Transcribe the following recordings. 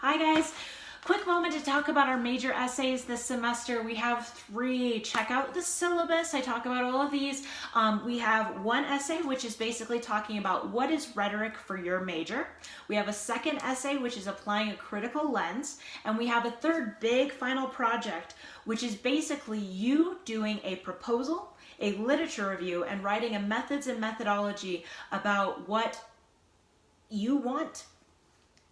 Hi guys, quick moment to talk about our major essays this semester. We have 3. Check out the syllabus. I talk about all of these. We have one essay which is basically talking about what is rhetoric for your major. We have a second essay which is applying a critical lens, and we have a third big final project which is basically you doing a proposal, a literature review, and writing a methods and methodology about what you want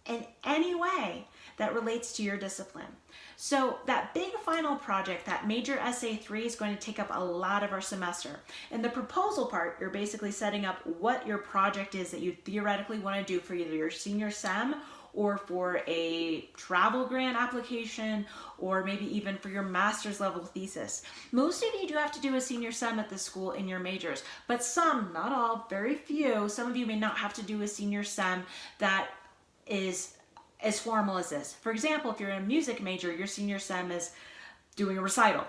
in any way that relates to your discipline. So that big final project, that major essay 3, is going to take up a lot of our semester. In the proposal part, you're basically setting up what your project is that you theoretically want to do for either your senior sem or for a travel grant application, or maybe even for your master's level thesis. Most of you do have to do a senior sem at this school in your majors, but some, not all, very few, some of you may not have to do a senior sem that is as formal as this. For example, if you're in a music major, your senior sem is doing a recital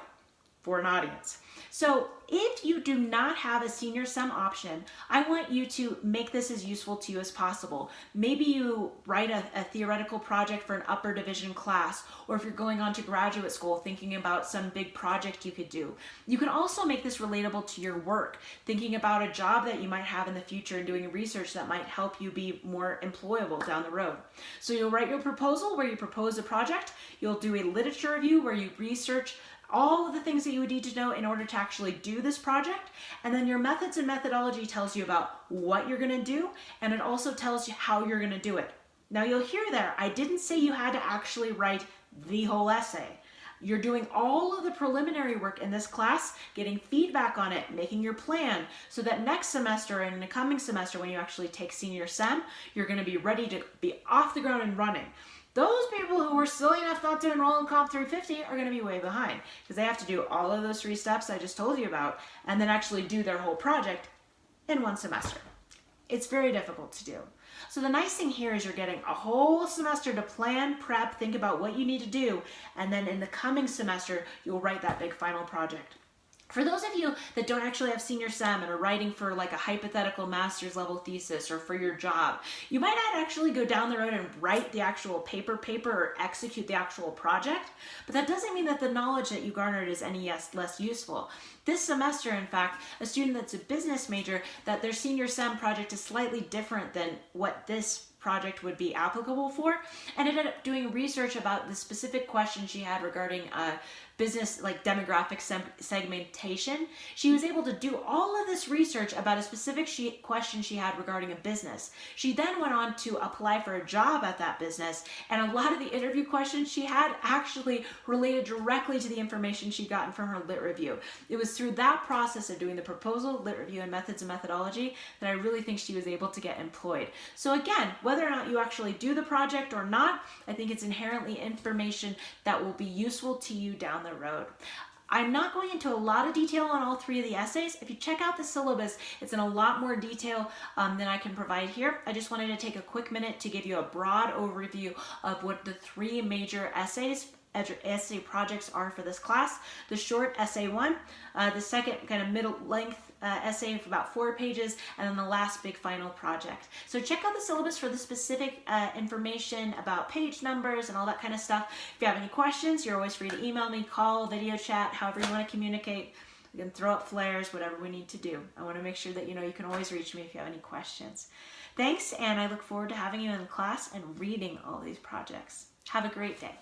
for an audience. So if you do not have a senior sem option, I want you to make this as useful to you as possible. Maybe you write a theoretical project for an upper division class, or if you're going on to graduate school thinking about some big project you could do. You can also make this relatable to your work, thinking about a job that you might have in the future and doing research that might help you be more employable down the road. So you'll write your proposal where you propose a project, you'll do a literature review where you research all of the things that you would need to know in order to actually do this project, and then your methods and methodology tells you about what you're going to do, and it also tells you how you're going to do it. Now you'll hear there, I didn't say you had to actually write the whole essay. You're doing all of the preliminary work in this class, getting feedback on it, making your plan, so that next semester and in the coming semester when you actually take senior sem, you're going to be ready to be off the ground and running. Those people who were silly enough not to enroll in Comp 350 are going to be way behind because they have to do all of those 3 steps I just told you about and then actually do their whole project in one semester. It's very difficult to do. So the nice thing here is you're getting a whole semester to plan, prep, think about what you need to do, and then in the coming semester, you'll write that big final project. For those of you that don't actually have senior sem and are writing for like a hypothetical master's level thesis or for your job, you might not actually go down the road and write the actual paper or execute the actual project, but that doesn't mean that the knowledge that you garnered is any less useful. This semester, in fact, a student that's a business major, that their senior sem project is slightly different than what this project would be applicable for, and ended up doing research about the specific question she had regarding business, like demographic segmentation. She was able to do all of this research about a specific question she had regarding a business. She then went on to apply for a job at that business, and a lot of the interview questions she had actually related directly to the information she'd gotten from her lit review. It was through that process of doing the proposal, lit review, and methods and methodology that I really think she was able to get employed. So again, whether or not you actually do the project or not, I think it's inherently information that will be useful to you down the road. I'm not going into a lot of detail on all 3 of the essays. If you check out the syllabus, it's in a lot more detail than I can provide here. I just wanted to take a quick minute to give you a broad overview of what the 3 major essay projects are for this class. The short essay 1, the second kind of middle length essay of about 4 pages, and then the last big final project. So check out the syllabus for the specific information about page numbers and all that kind of stuff. If you have any questions, you're always free to email me, call, video chat, however you want to communicate. We can throw up flares, whatever we need to do. I want to make sure that you know you can always reach me if you have any questions. Thanks, and I look forward to having you in the class and reading all these projects. Have a great day.